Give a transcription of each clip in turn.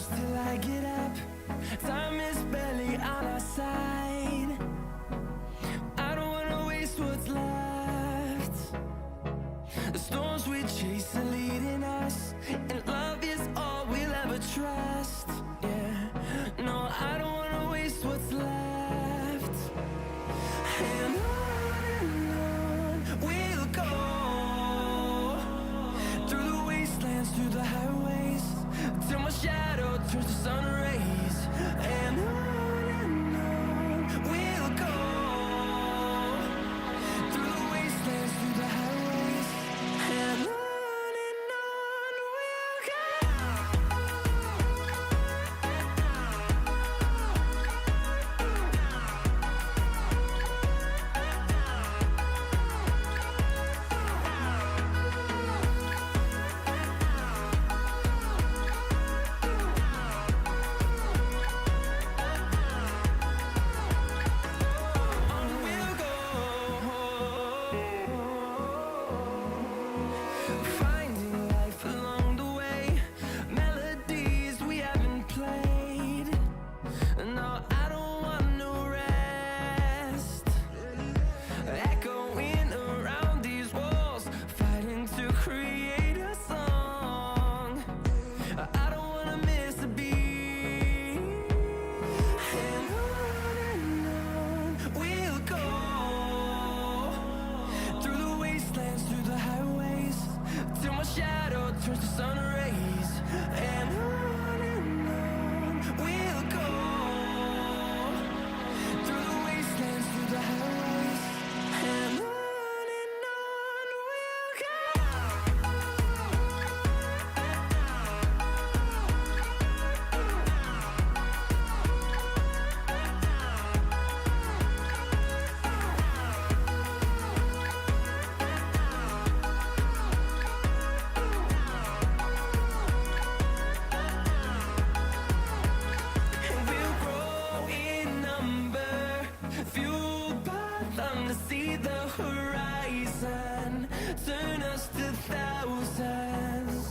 close till I get up. Time is barely on our side. I don't wanna waste what's left. The storms we chase are leading us, and love is all we'll ever trust. Yeah, no, I don't wanna waste what's left. And on we'll go, through the wastelands, through the highways, till my shadow turns to sun rays. And on we'll go, through the wastelands, through the highways, and on we'll go. Finding life along the way, melodies we haven't played. No, I don't want no rest. Echoing around these walls, fighting to create a song. I don't wanna miss a beat. And on we'll go, through the wastelands, through the highways, till my shadow turns to sun rays. And on we'll go, through the wastelands, through the highways, and on we'll go. And we'll grow in number, fueled by them to see the horizon, turn us to thousands.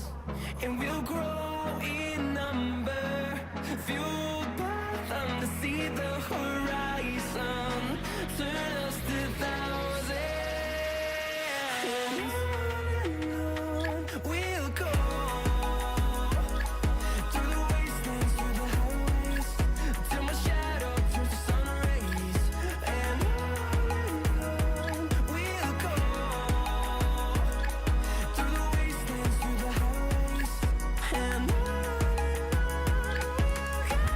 And we'll grow in number, fueled by them to see the horizon, turn us to thousands. And on we'll go, through the wastelands, through the highways, till my shadow turns to sun rays. And on we'll go, through the wastelands, through the highways, and on we'll go.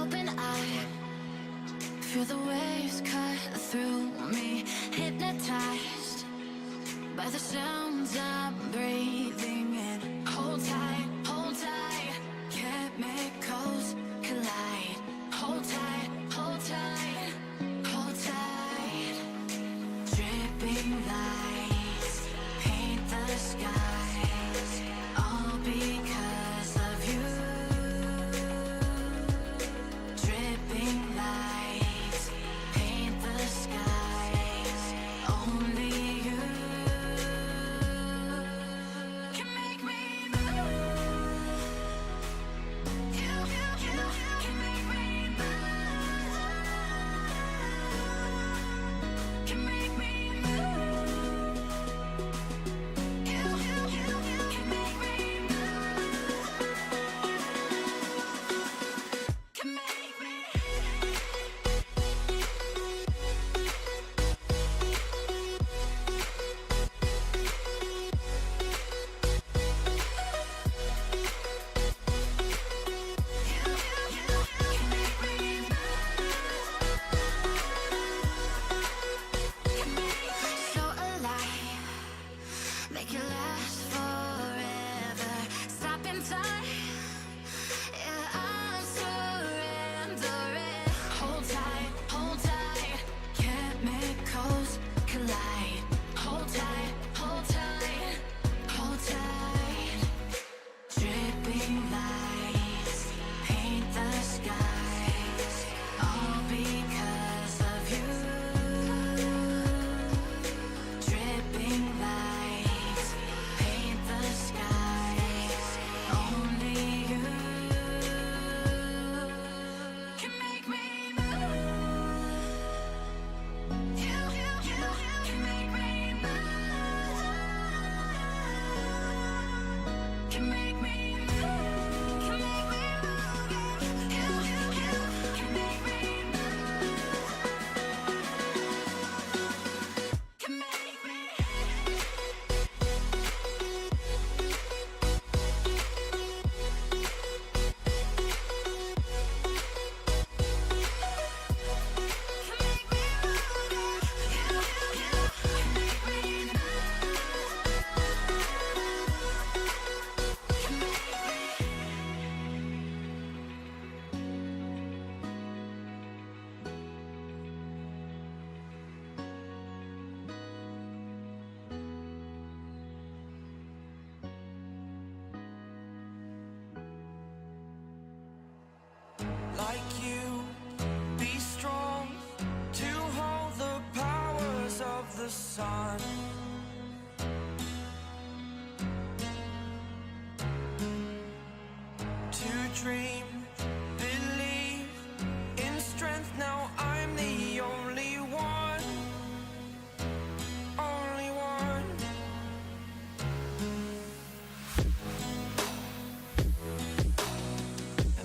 Open eye, feel the waves cut through me, hypnotized by the sounds I'm breathing in. Hold tight, chemicals collide. Hold tight, hold tight, hold tight. Dripping lights paint the skies, all because of you. Dripping lights paint the skies, only you can make me move. the sun. To dream, believe in strength. Now I'm the only one, only one.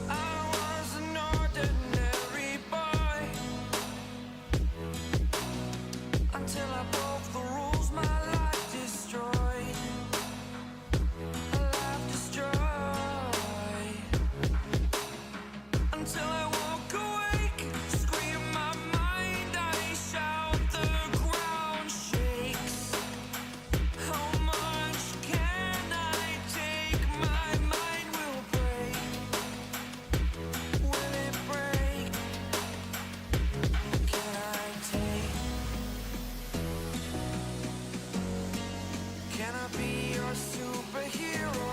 I was an ordinary boy until I broke the rules. My life destroyed, a life destroyed. Until I walk awake, scream my mind, I shout, the ground shakes. How much can I take? My mind will break. Will it break? Can I take? Can I be your superhero?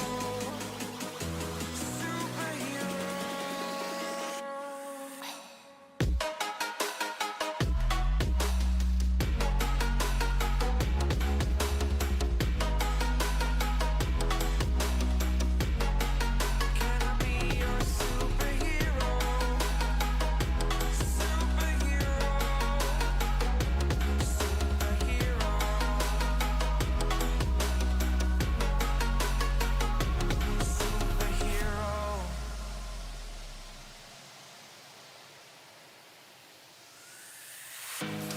Superhero. Can I be your superhero? Superhero. Superhero. Superhero.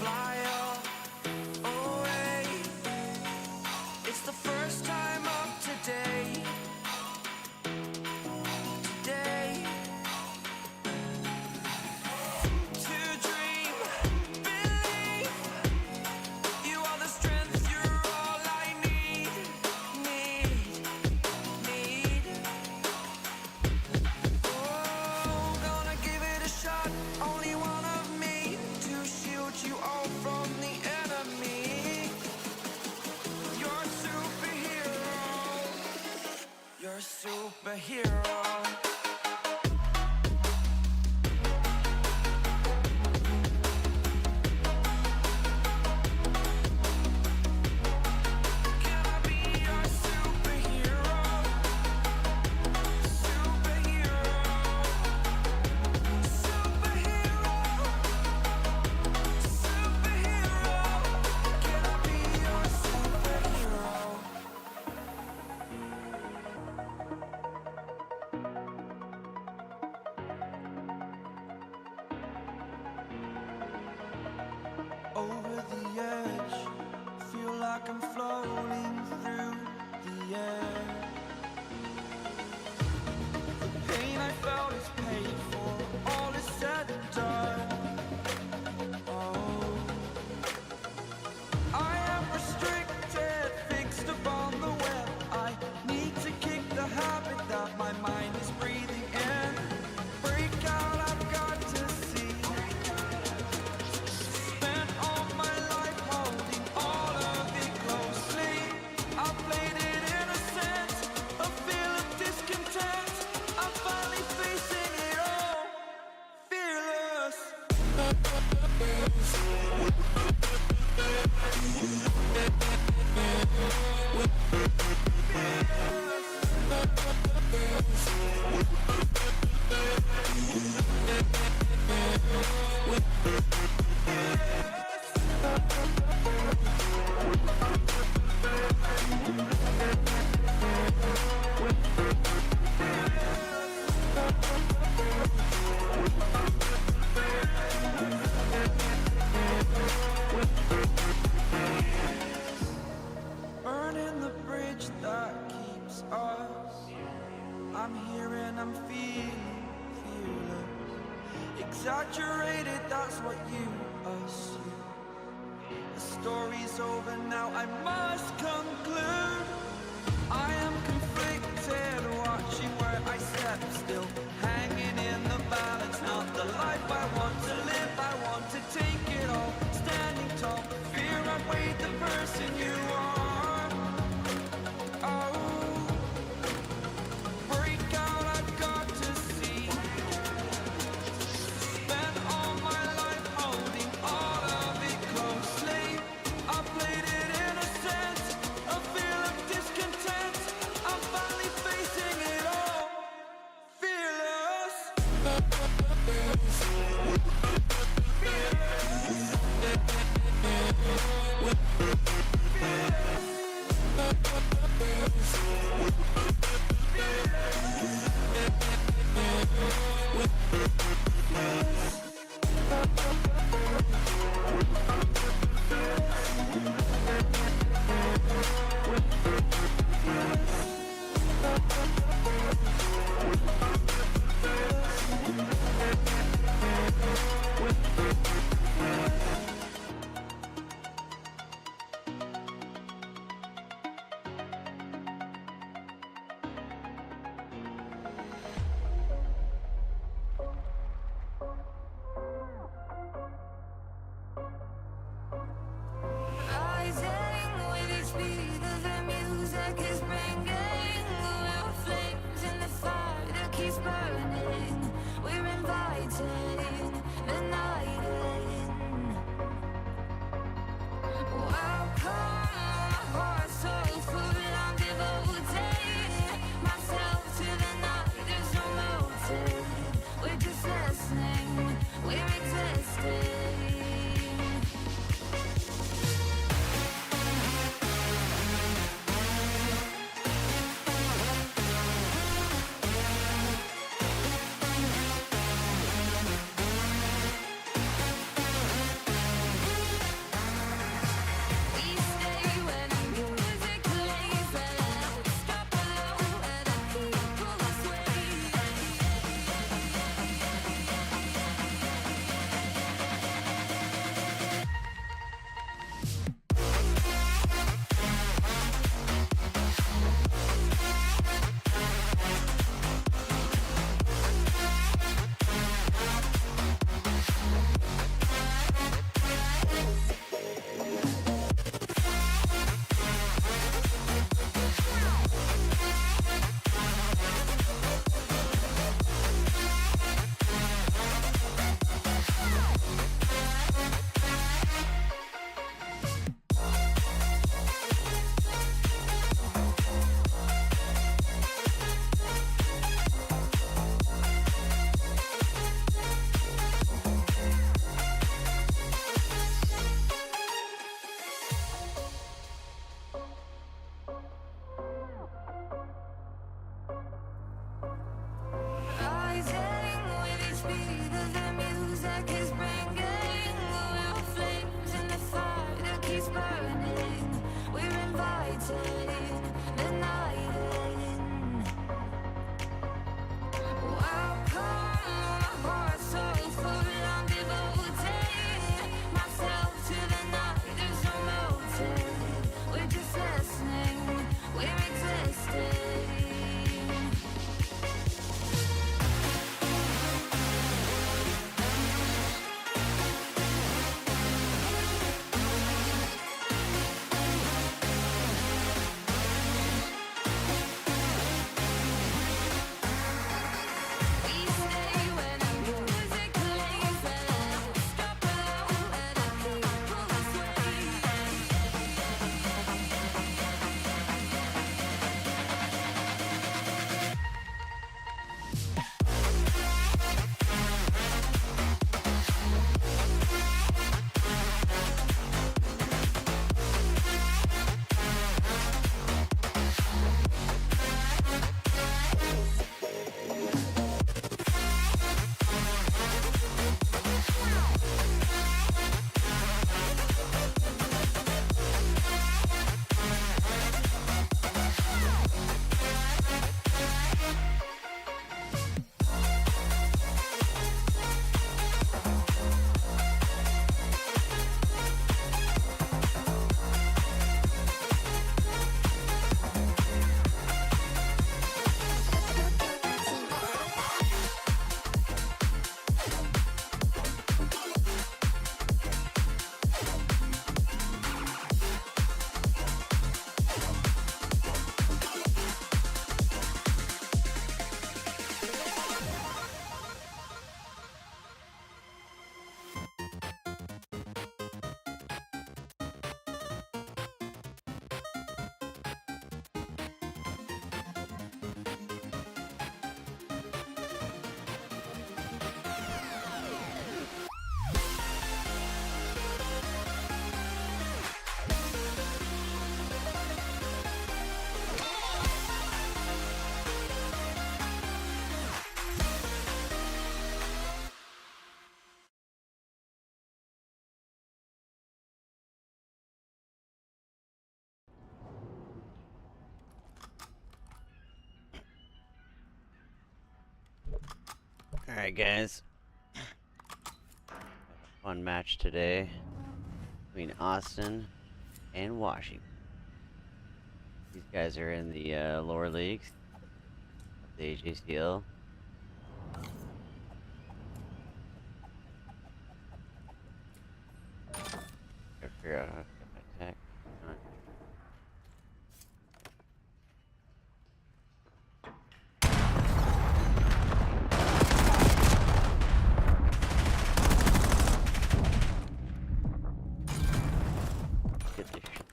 Fly away. It's the first time of today. Today. To dream, believe. You are the strength, you're all I need. Need. Oh, gonna give it a shot. Only one of me to shield you all from the enemy. You're a superhero. You're a superhero. Can I be your superhero? Superhero. Superhero. Superhero. Can I be your superhero? Over the edge, feel like I'm floating through the air. The pain I felt is paid for, all is said and done. Oh, I am restricted, fixed upon the web. I need to kick the habit that my mind is breathing in. Break out, I've got to see. Spent all my life holding all of it closely. I played it innocent, a feel of discontent. I'm finally facing it all, fearless. Burning the bridge that keeps us. I'm here and I'm feeling fearless. Exaggerated, that's what you assume. The story's over now, I must conclude. I am conflicted, watching where I step still, hanging in the balance. Not the life I want to live, I want to take it all. Standing tall, fear outweighed the person you are. Oh, break out, I've got to see. Spent all my life holding all of it closely. I play Alright guys, fun match today between Austin and Washington. These guys are in the lower leagues, the AJCL. Gotta figure out how to get my attack on. Get this shit.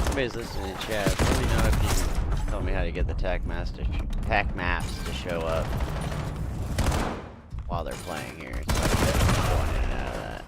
Somebody's listening in chat. Let me know if you can tell me how to get the tac maps to show up while they're playing here. So I can get going in and out of that.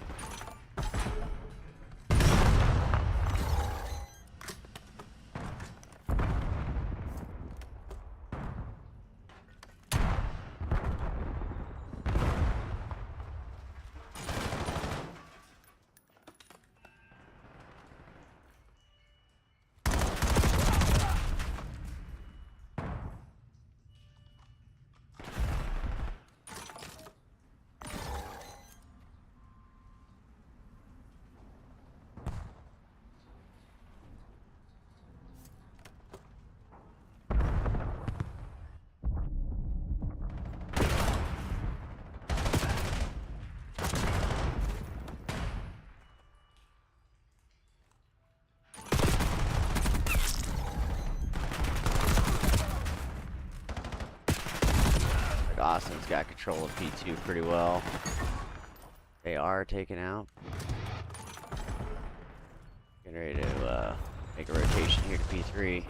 Austin's got control of P2 pretty well. They are taken out. Getting ready to make a rotation here to P3.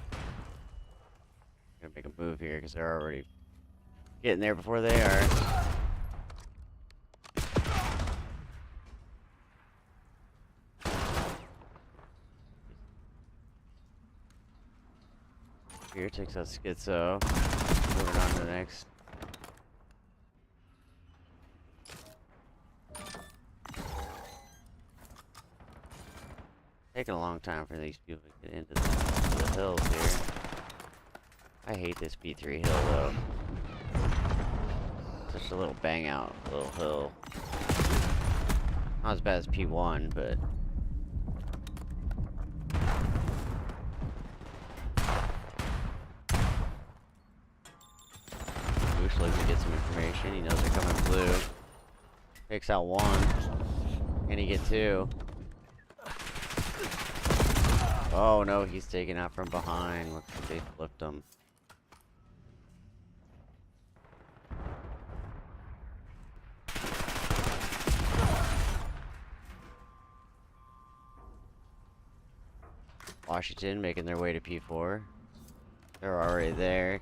Gonna make a move here because they're already getting there before they are. Here takes out Schizo. Moving on to the next. Taking a long time for these people to get into the hills here. I hate this P3 hill though. Just a little bang out little hill. Not as bad as P1, but Bush looks to get some information. He knows they're coming blue. Takes out one. Can he get two? Oh no, he's taken out from behind. Looks like they flipped him. Washington making their way to P4. They're already there.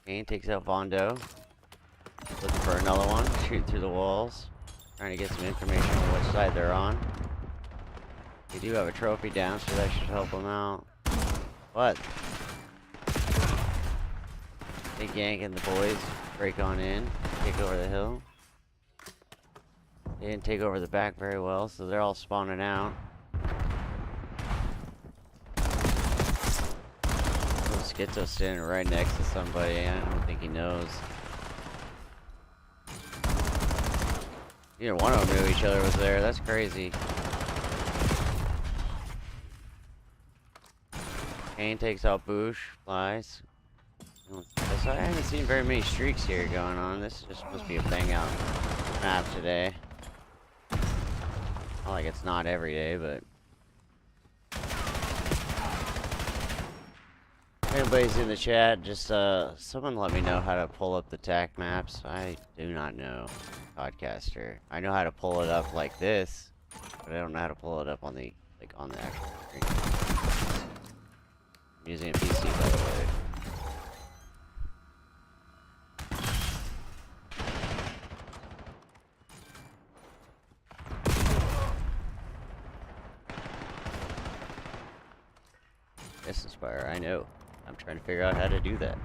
Kane takes out Vondo. Looking for another one. Shooting through the walls. Trying to get some information on which side they're on. They do have a trophy down, so that should help them out. What? Big Yank and the boys break on in, take over the hill. They didn't take over the back very well, so they're all spawning out. Schizo standing right next to somebody. I don't think he knows. Neither one of them knew each other was there. That's crazy. Kane takes out Bush. Flies. I haven't seen very many streaks here going on. This is just supposed to be a bang out map today. Not like it's not every day, but if anybody's in the chat, just someone let me know how to pull up the TAC maps. I do not know. Podcaster. I know how to pull it up like this, but I don't know how to pull it up on the on the actual screen. I'm using a PC, by the way. Yes, Inspire, I know. I'm trying to figure out how to do that.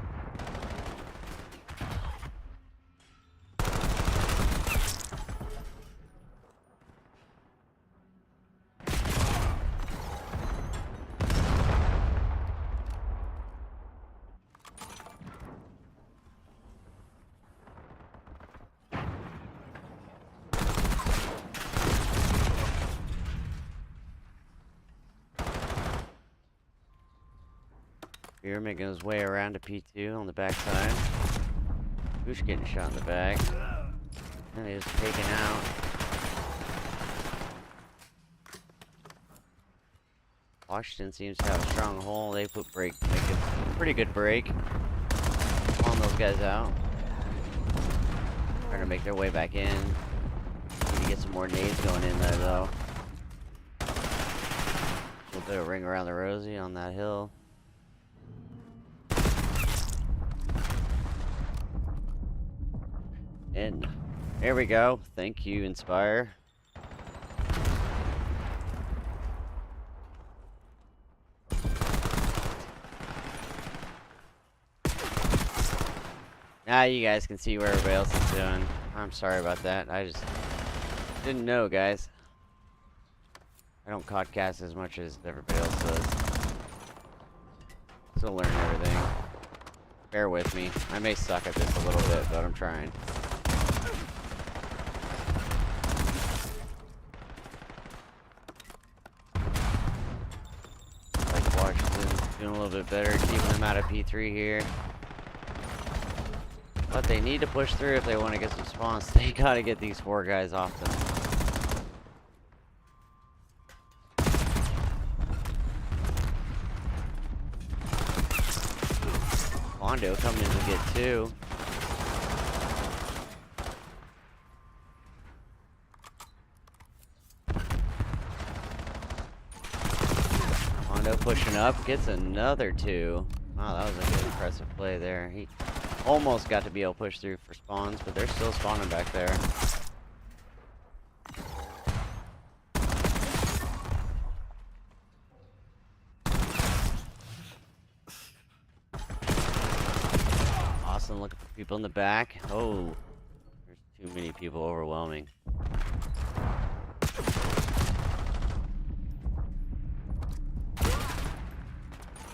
Here, making his way around to P2 on the backside. Who's getting shot in the back? And he's taken out. Washington seems to have a strong hold. They put make a pretty good break. Pulling those guys out. Trying to make their way back in. Need to get some more nades going in there though. A little bit of ring around the rosy on that hill. And there we go. Thank you, Inspire. Now you guys can see where everybody else is doing. I'm sorry about that. I just didn't know, guys. I don't podcast as much as everybody else does. Still learning everything. Bear with me. I may suck at this a little bit, but I'm trying. Like Washington doing a little bit better, keeping them out of P3 here. But they need to push through if they want to get some spawns. They gotta get these 4 guys off them. Mondo coming in to get 2. Mondo pushing up, gets another 2. Wow, that was a good impressive play there. He almost got to be able to push through for spawns, but they're still spawning back there. Awesome, looking for people in the back. Oh, there's too many people, overwhelming.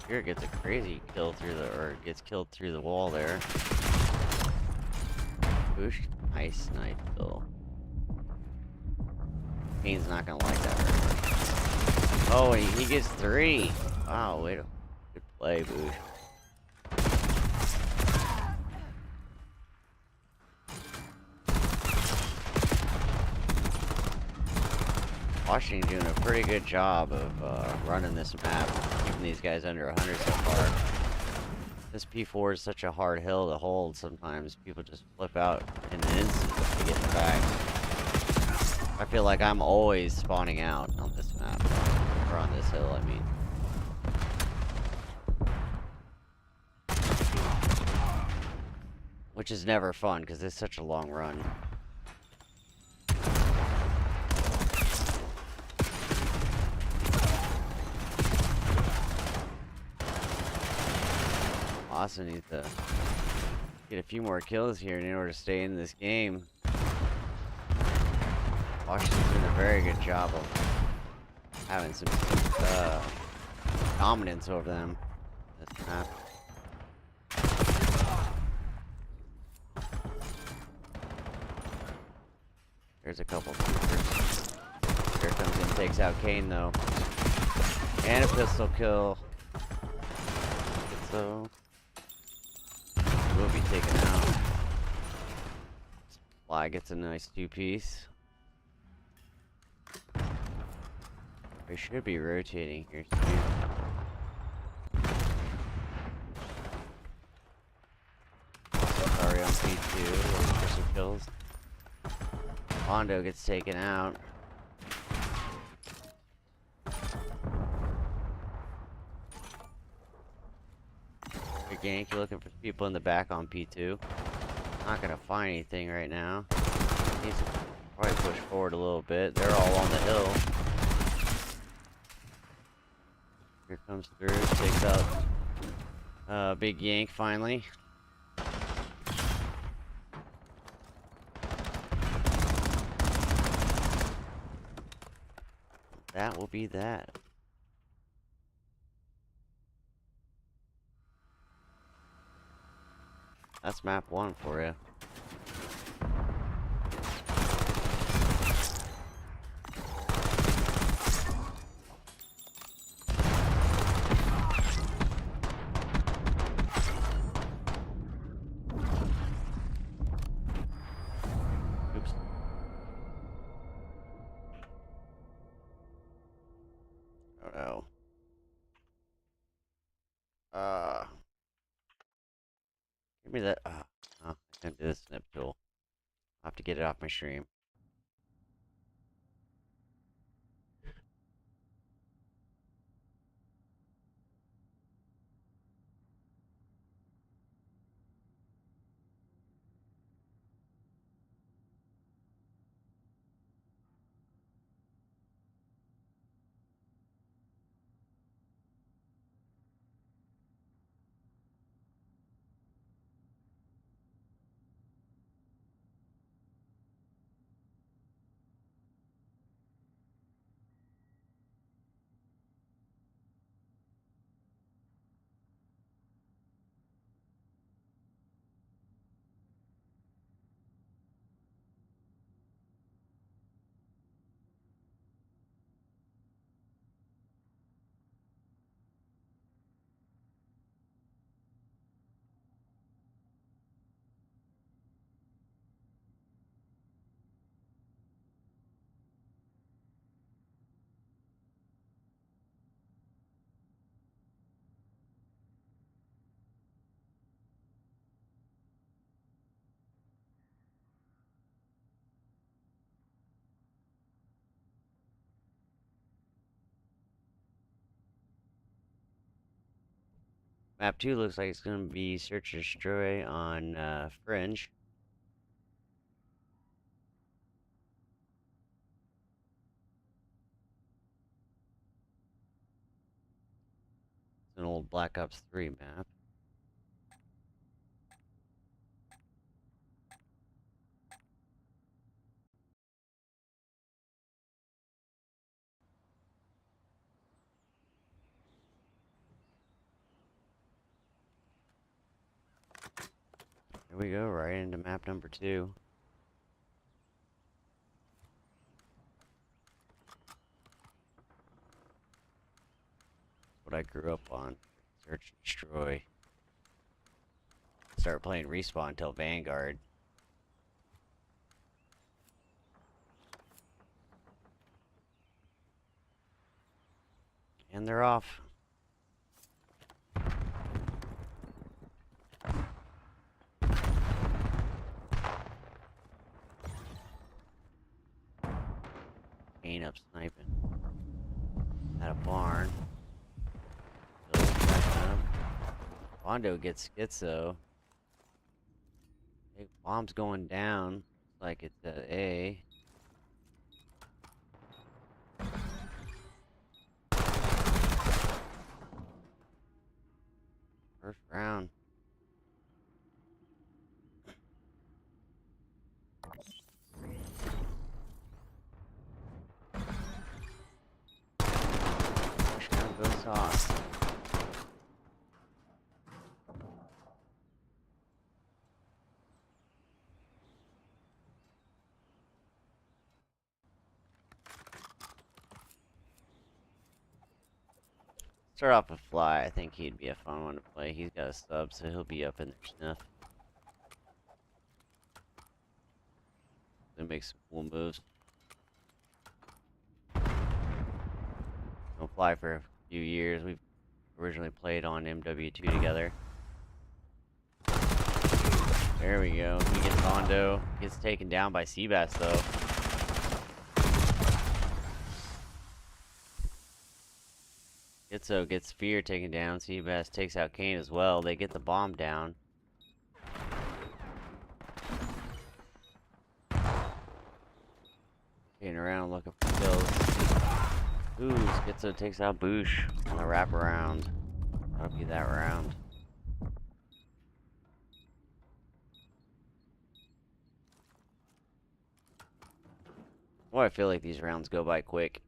Here gets a crazy kill through the, or gets killed through the wall there. Boosh, nice snipe kill. Kane's not gonna like that very much. Oh, and he gets 3. Wow, wait a good play, Boosh. Washington doing a pretty good job of running this map, keeping these guys under 100 so far. This P4 is such a hard hill to hold sometimes. People just flip out in an instant to get back. I feel like I'm always spawning out on this map. Or on this hill, I mean. Which is never fun, because it's such a long run. Austin needs to get a few more kills here in order to stay in this game. Washington's doing a very good job of having some dominance over them this map. There's a couple creepers. Here comes in, takes out Kane though. And a pistol kill. So will be taken out. Fly gets a nice 2-piece. We should be rotating here too. Sorry on P2, looking for some kills. Mondo gets taken out. Gank, you're looking for people in the back on P2. Not gonna find anything right now. Needs to probably push forward a little bit. They're all on the hill. Here comes through, takes out big yank finally. That will be that. That's map 1 for you. me that. Oh, I can't do this snip tool. I'll have to get it off my stream. Map 2 looks like it's going to be Search and Destroy on Fringe. It's an old Black Ops 3 map. Here we go, right into map number 2. What I grew up on. Search and Destroy. Start playing Respawn until Vanguard. And they're off. Ain't up sniping. At a barn. Bondo gets schizo. Big bomb's going down. Like it's at A. First round. First round goes sauce. Start off with Fly. I think he'd be a fun one to play. He's got a sub, so he'll be up in their sniff. They make some cool moves. Don't Fly for a few years. We've originally played on MW2 together. There we go. He gets Bondo. Gets taken down by Seabass though. Itzo gets Fear taken down. Seabass takes out Kane as well. They get the bomb down. Getting around looking for kills. Ooh, Schizo takes out Boosh on the wraparound. That'll be that round. Well, I feel like these rounds go by quick.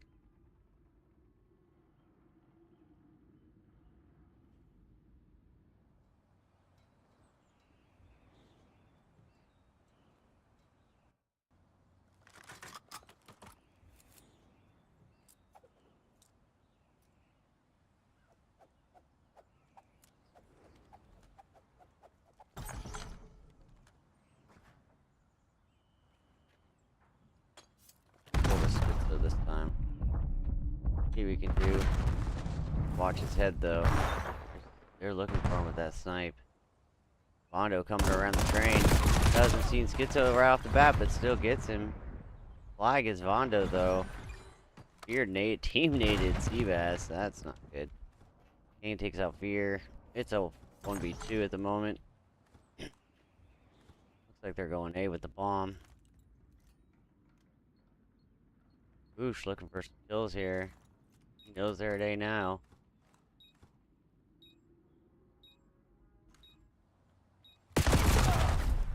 This time. See what we can do. Watch his head though. They're looking for him with that snipe. Bondo coming around the train. Doesn't see Schizo right off the bat, but still gets him. Fly gets Vondo though. Fear team nated Seabass. That's not good. Kane takes out Fear. It's a 1v2 at the moment. Looks like they're going A with the bomb. Boosh looking for some kills here. He knows they're at A now.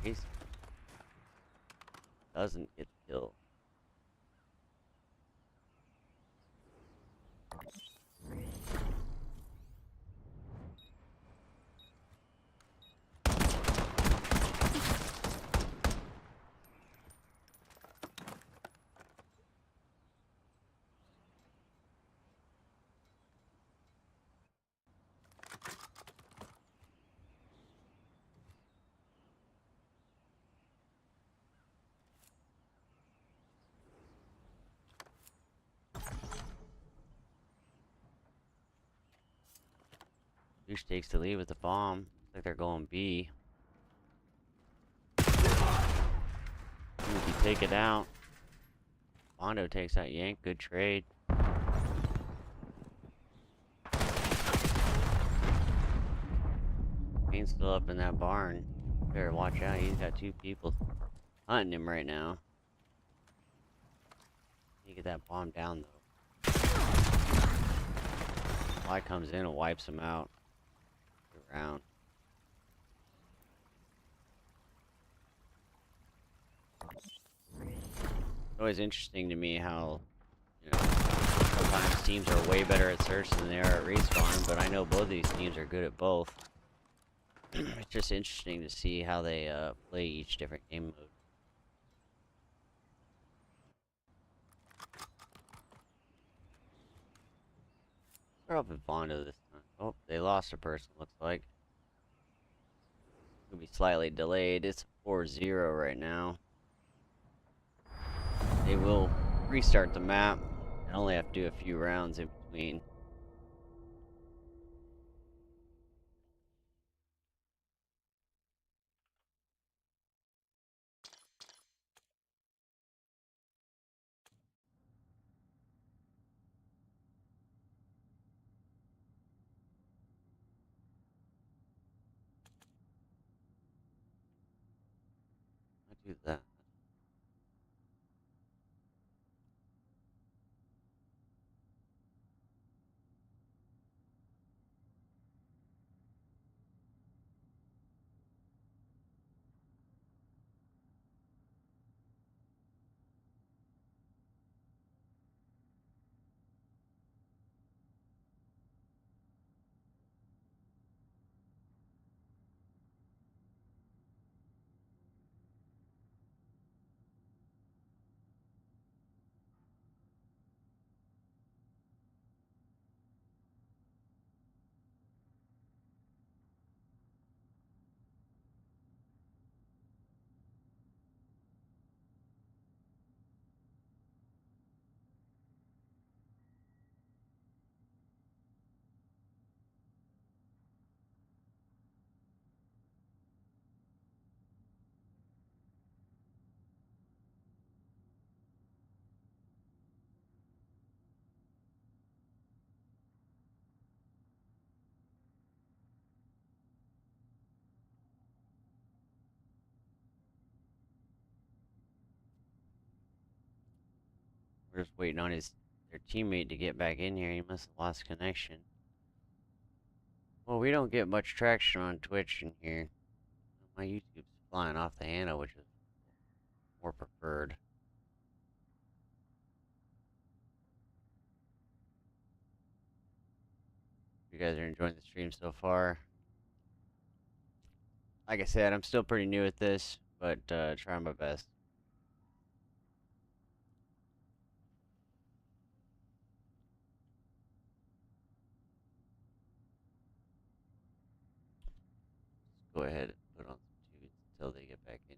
He doesn't get the kill. Boosh takes the lead with the bomb. Looks like they're going B. He take it out. Bondo takes out Yank. Good trade. Kane's still up in that barn. Better watch out. He's got two people hunting him right now. You get that bomb down though. Fly comes in and wipes him out. Good round. It's always interesting to me how, you know, sometimes teams are way better at search than they are at respawn, but I know both of these teams are good at both. It's just interesting to see how they play each different game mode. They're up at Bondo this time. Oh, they lost a person, looks like. Could be slightly delayed. It's 4-0 right now. They will restart the map and only have to do a few rounds in between. I do that. We're just waiting on their teammate to get back in here. He must have lost connection. Well, we don't get much traction on Twitch in here. My YouTube's flying off the handle, which is more preferred. You guys are enjoying the stream so far. Like I said, I'm still pretty new at this, but trying my best. Go ahead and put on some tunes until they get back in here.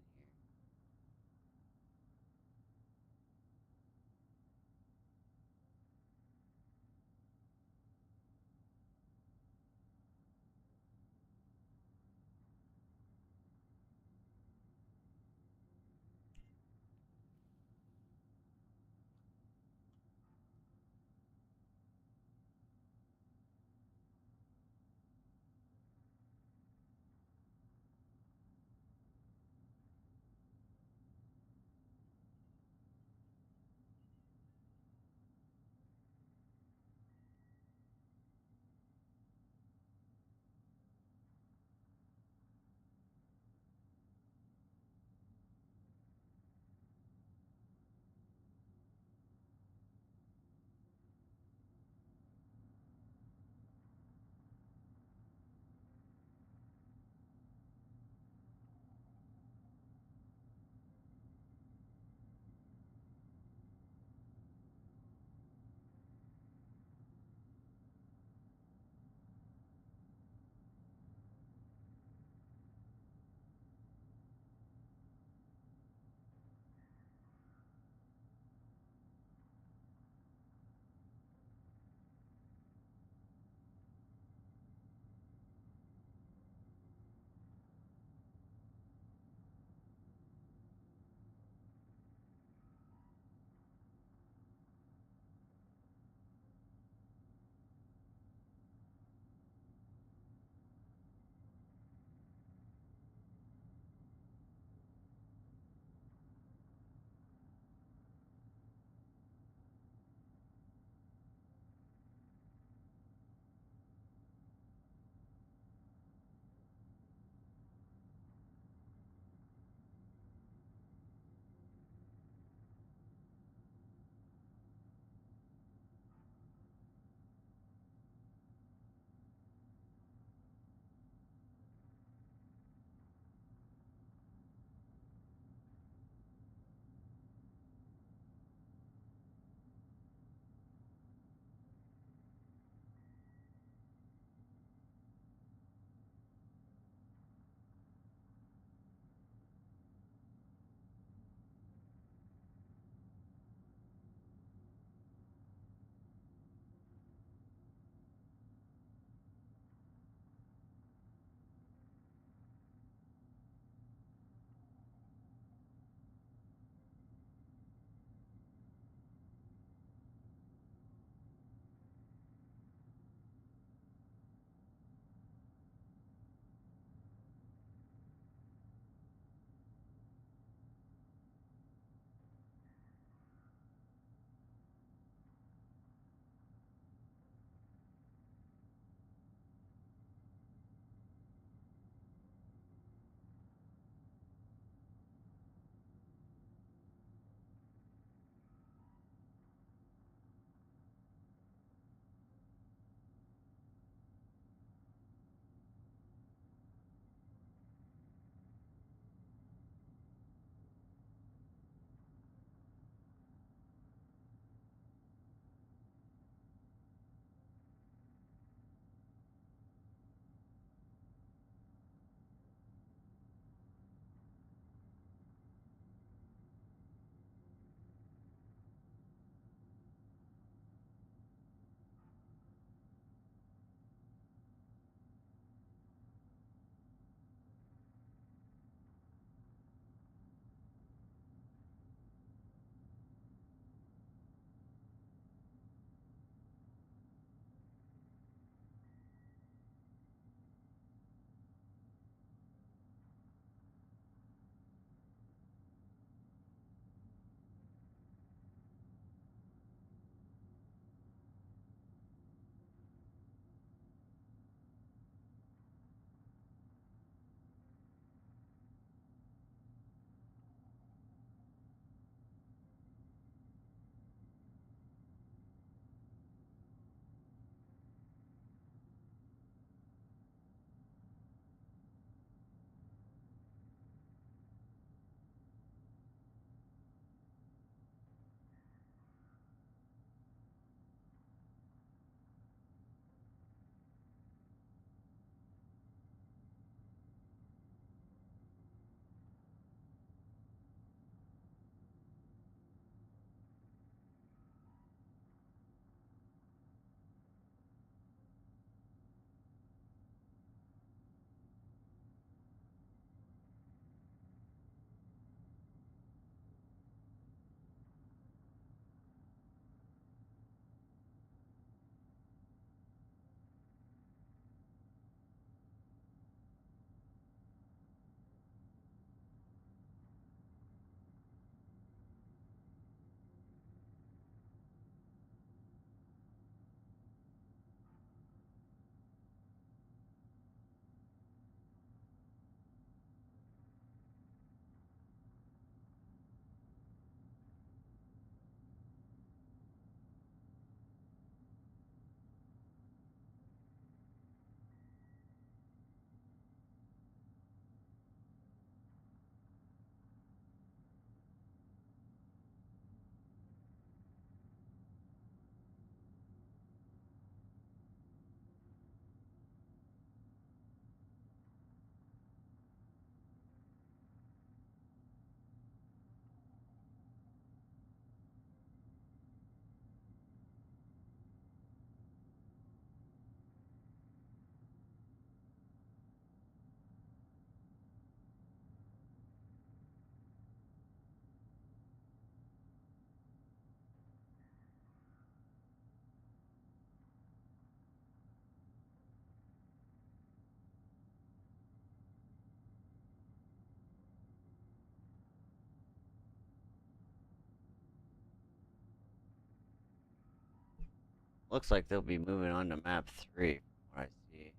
Looks like they'll be moving on to map 3, from what I see.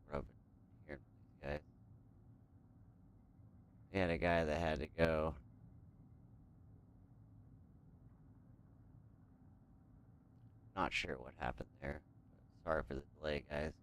What I've been hearing from these guys. They had a guy that had to go. Not sure what happened there. Sorry for the delay, guys.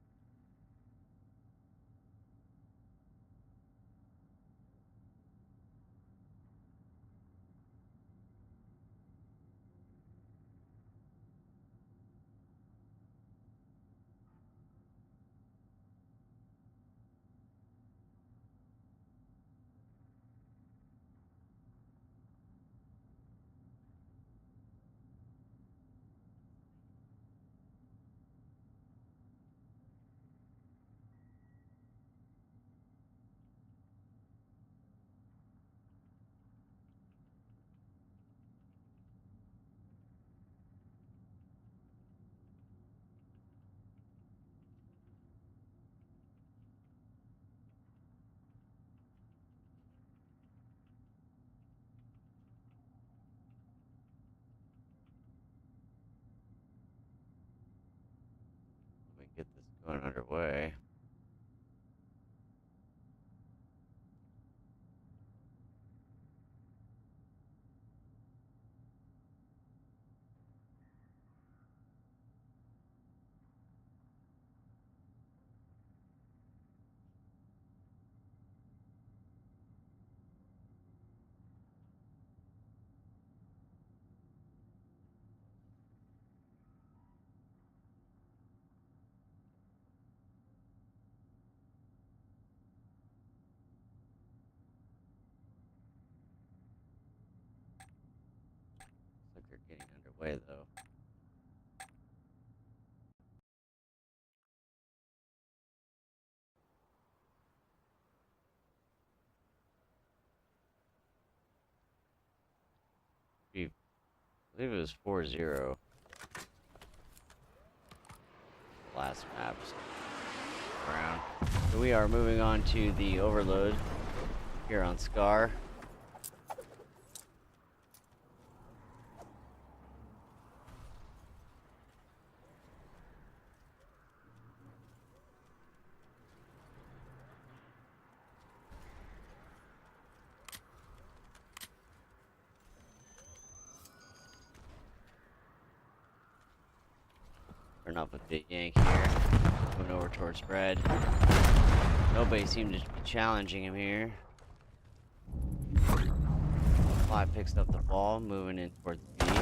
Let me get this going underway. Looks like they're getting underway though. I believe it was 4-0. Last maps around. So we are moving on to the overload here on Scar. Starting off with Big Yank here. Moving over towards Red. Nobody seemed to be challenging him here. Fly picks up the ball, moving in towards B. He'll be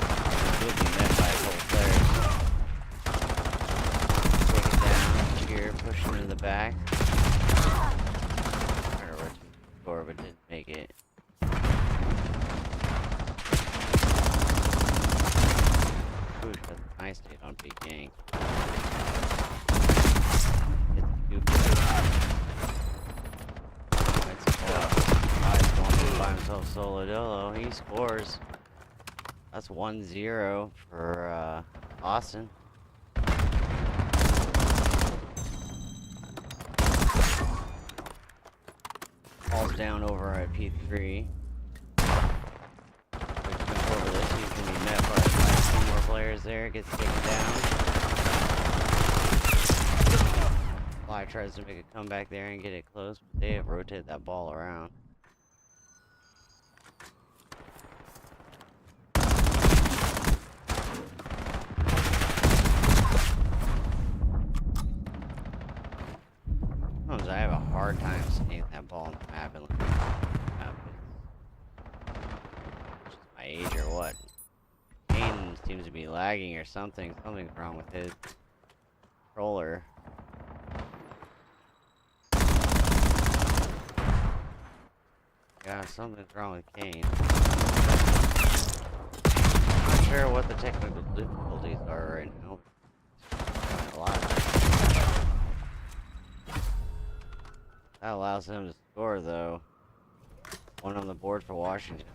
met by a couple players. Take it down here, pushing into the back. Trying to rush the score, but didn't make it. Ooh, that's a nice hit on Big Yank. Hit the two players. By himself solo dolo. He scores. That's 1-0 for Austin. Falls down over at P3. Over this, he's gonna be met by 2 more players there. Gets taken down. Fly tries to make a comeback there and get it close, but they have rotated that ball around. Sometimes I have a hard time seeing that ball on the map and looking at the map. It's just my age or what? Kane seems to be lagging or something. Something's wrong with his controller. Yeah, something's wrong with Kane. Not sure what the technical difficulties are right now. A lot. That allows him to score, though. 1 on the board for Washington.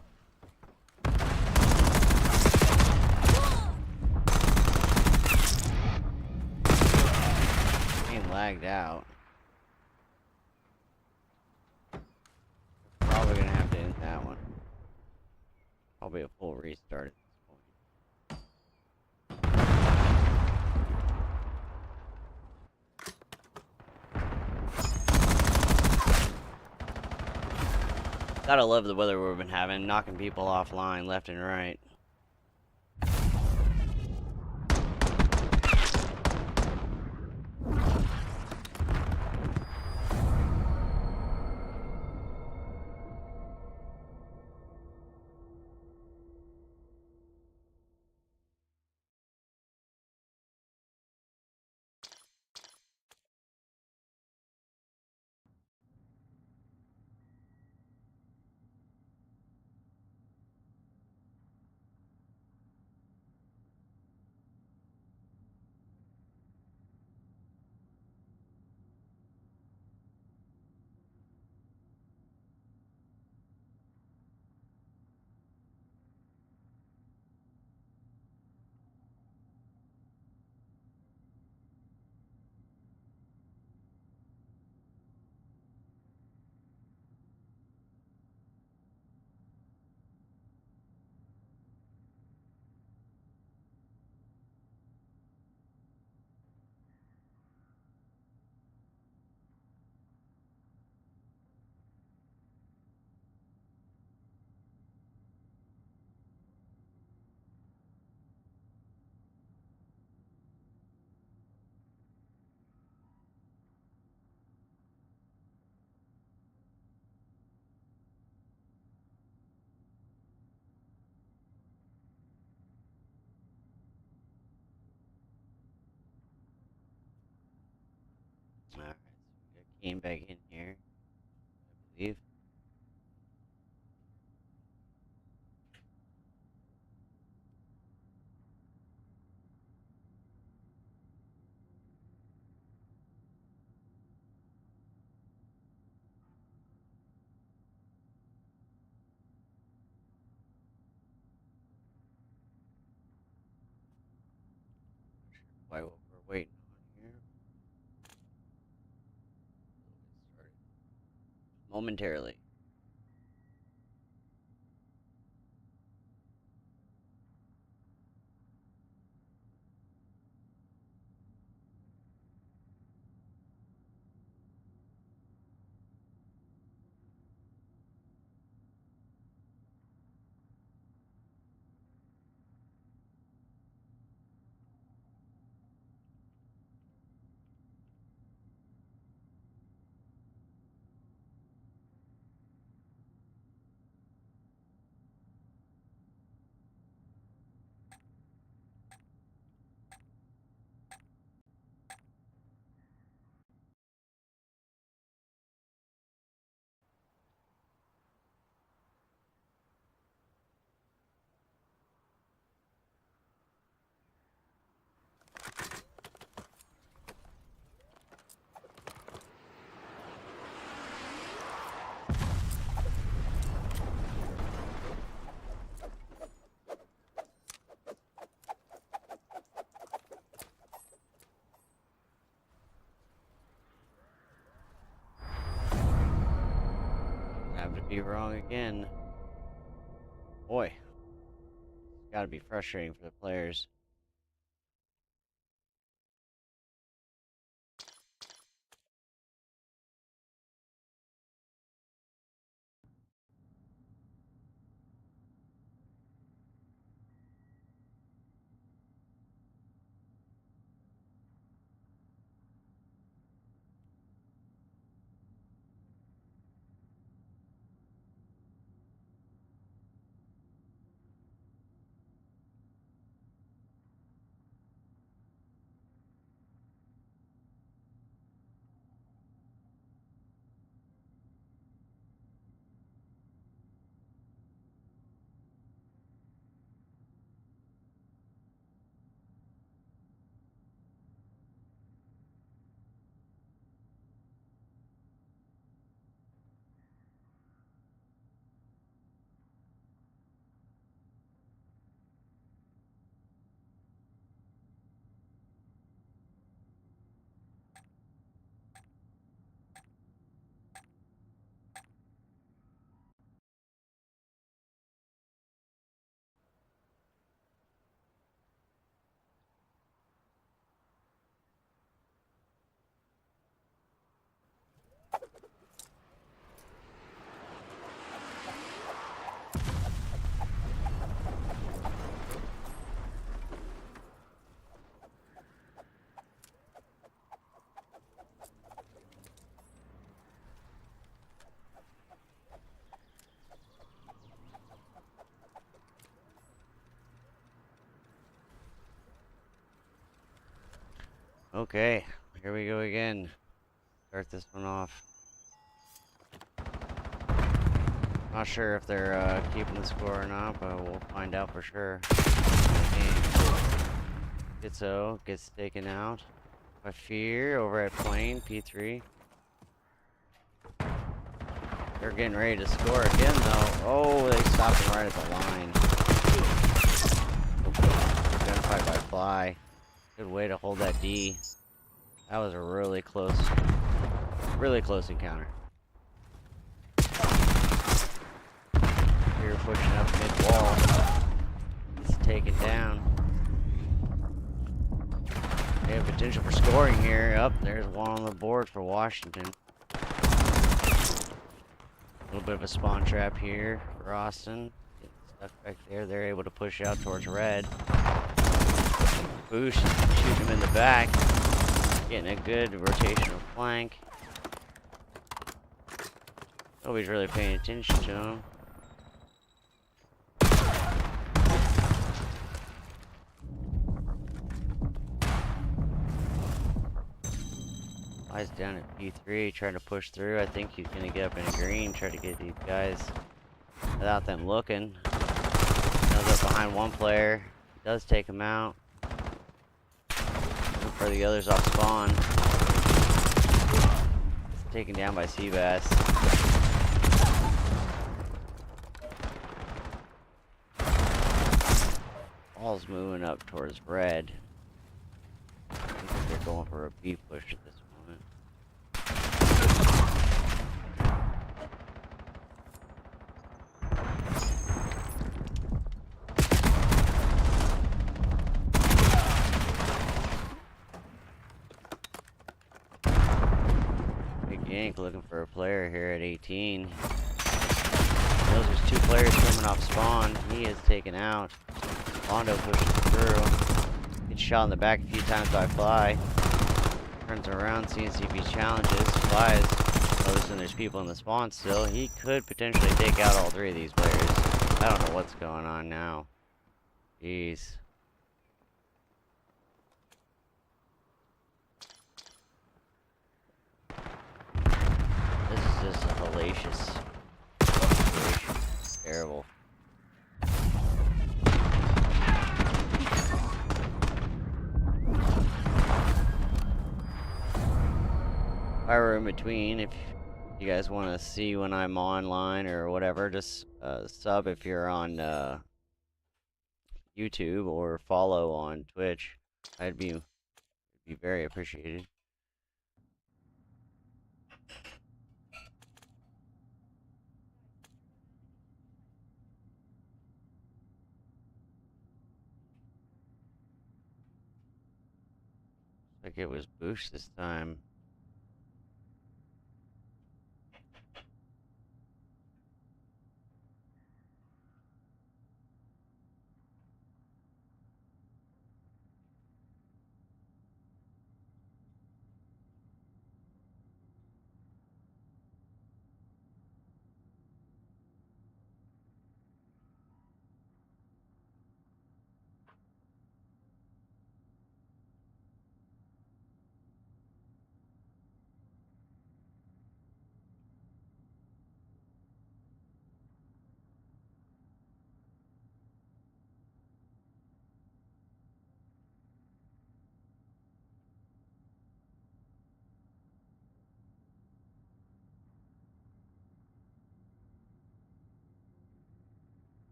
Kane lagged out. Probably gonna have to end that one. Probably a full restart at this point. Gotta love the weather we've been having, knocking people offline left and right. Alright, so we got Kane back in here, I believe. Why what we're waiting on here. We'll get started momentarily. Have to be wrong again. Boy, it's gotta be frustrating for the players. Okay, here we go again. Start this one off. Not sure if they're keeping the score or not, but we'll find out for sure. Gitzo gets taken out by Fear over at Plane, P3. They're getting ready to score again, though. Oh, they stopped him right at the line. Gunfight by Fly. Good way to hold that D. That was a really close encounter. Fear pushing up mid-wall. He's taken down. They have potential for scoring here. Up, there's one on the board for Washington. A little bit of a spawn trap here for Austin. Getting stuck back there. They're able to push out towards red. Boosh, shoot him in the back. Getting a good rotational flank. Nobody's really paying attention to him. Flies down at P3, trying to push through. I think he's gonna get up in a green, try to get these guys without them looking. Goes up behind one player, does take him out. Looking for the others off spawn. It's taken down by Seabass. Ball's moving up towards red. I think they're going for a B push at this moment. Big Yank looking for a player here at 18. Those are 2 players coming off spawn. He is taken out. Londo pushes through. Gets shot in the back a few times by Fly. Turns around, seeing if he challenges. Flies. Noticing there's people in the spawn still. He could potentially take out all 3 of these players. I don't know what's going on now. Jeez. This is just a hellacious situation. Terrible. Fire in between, if you guys want to see when I'm online or whatever, just sub if you're on YouTube or follow on Twitch. I'd be very appreciated. Like it was Boosh this time.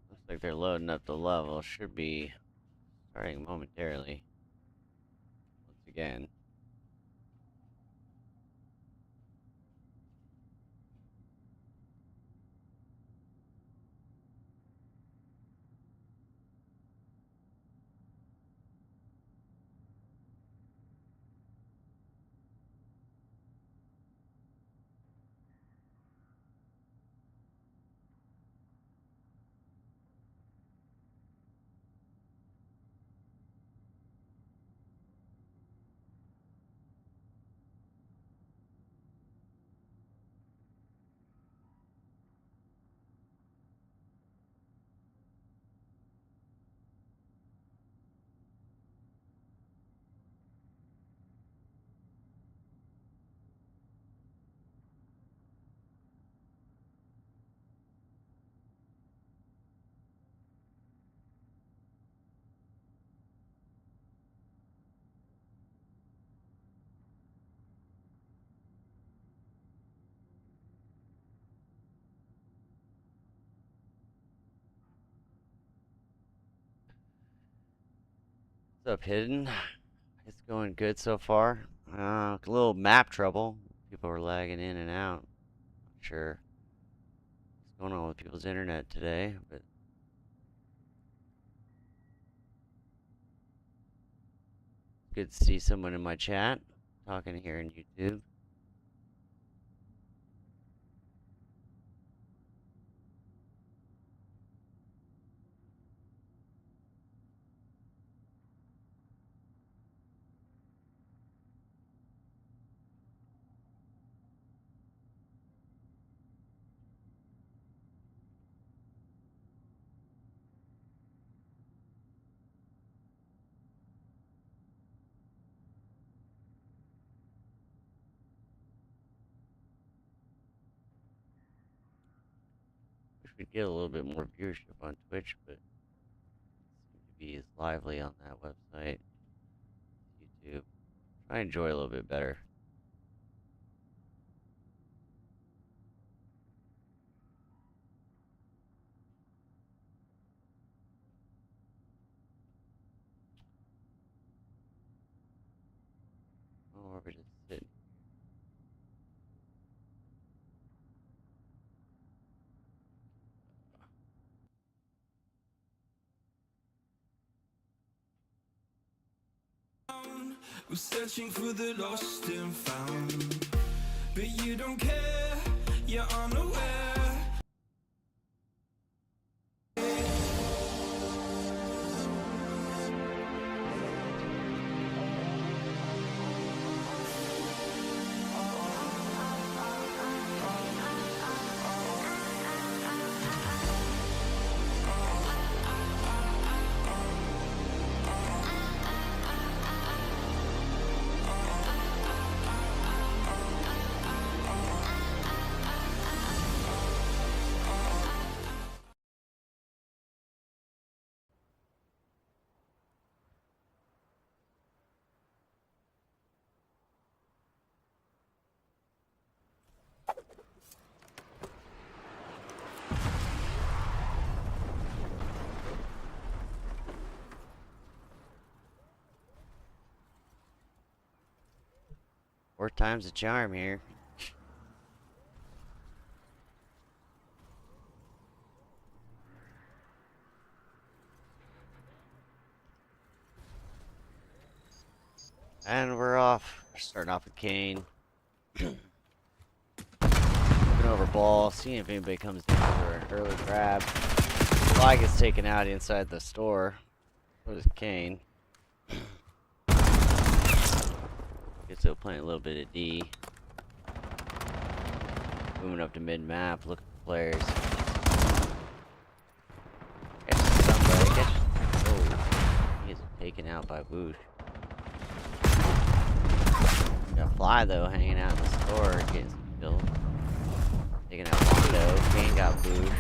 Looks like they're loading up the level. Should be starting momentarily. Once again. What's up, Hidden? It's going good so far. A little map trouble. People are lagging in and out. Not sure what's going on with people's internet today, but good to see someone in my chat talking here in YouTube. Wish we'd get a little bit more viewership on Twitch, but it seems to be as lively on that website, YouTube. Try and enjoy a little bit better. Oh, we're just sitting. We're searching for the lost and found, but you don't care, you're unaware. Fourth time's a charm here. And we're off. We're starting off with Kane. Looking over ball, seeing if anybody comes down for an early grab. Fly gets taken out inside the store. So does Kane. Gets to playing a little bit of D. Moving up to mid-map, looking for players. Catches somebody. Oh, he is taken out by Boosh. Got Fly though, hanging out in the store, getting some kills. Taking out Mondo. Kane got Boosh.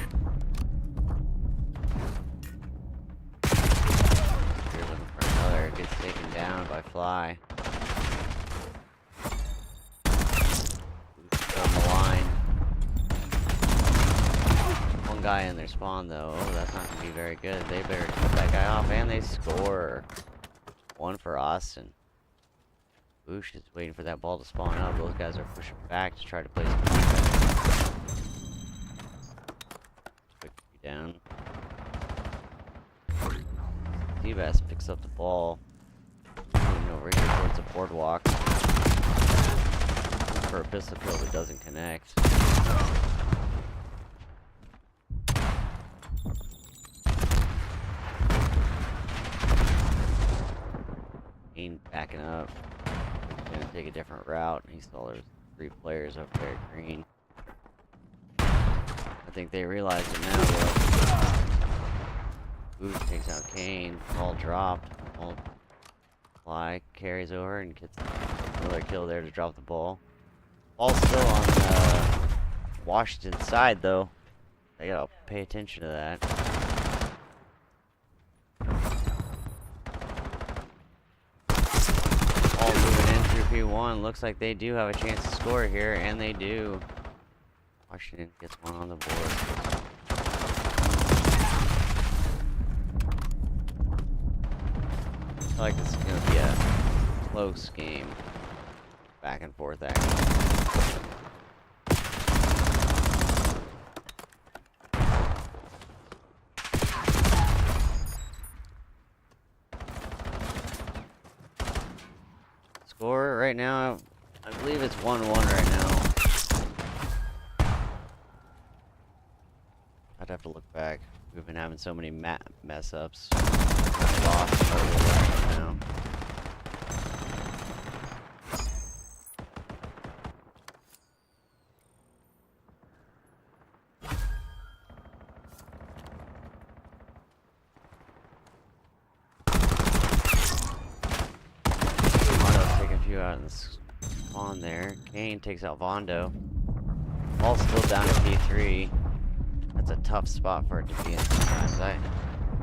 Here looking for another. Gets taken down by Fly. On the line. One guy in their spawn though. Oh, that's not gonna be very good. They better cut that guy off, and they score. One for Austin. Boosh is waiting for that ball to spawn up. Those guys are pushing back to try to play some defense. Quick down. Seabass picks up the ball. Moving over here towards the boardwalk. For a pistol kill that doesn't connect. Kane backing up. He's gonna take a different route. He saw there's 3 players up there at green. I think they realize it now though. Boosh takes out Kane. Ball dropped. Ball Fly carries over and gets another kill there to drop the ball. Ball's still on Washington side though. They gotta pay attention to that. Ball moving in through P1. Looks like they do have a chance to score here, and they do. Washington gets one on the board. feel like this is gonna be a close game. Back and forth action. Score right now, I believe it's 1-1 right now. I'd have to look back. We've been having so many mess ups. Lost right now. Out in the spawn there. Kane takes out Vondo. Ball's still down at P3. That's a tough spot for it to be in sometimes. I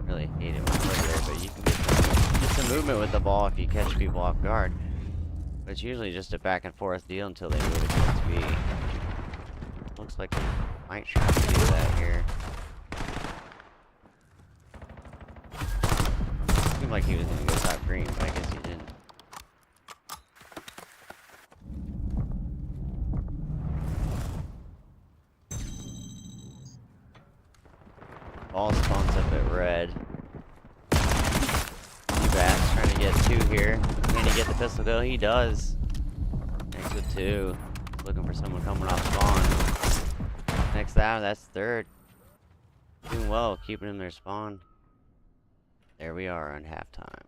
really hate it when I live there, but you can get some movement with the ball if you catch people off guard. But it's usually just a back and forth deal until they move it towards B. Looks like he might try to do that here. Seemed like he was going to go top green, but I guess he didn't. Ball spawns up at red. Bass trying to get 2 here. Can he get the pistol go? He does. Next with 2. Looking for someone coming off spawn. Next out, that's 3rd. Doing well, keeping in their spawn. There we are on halftime.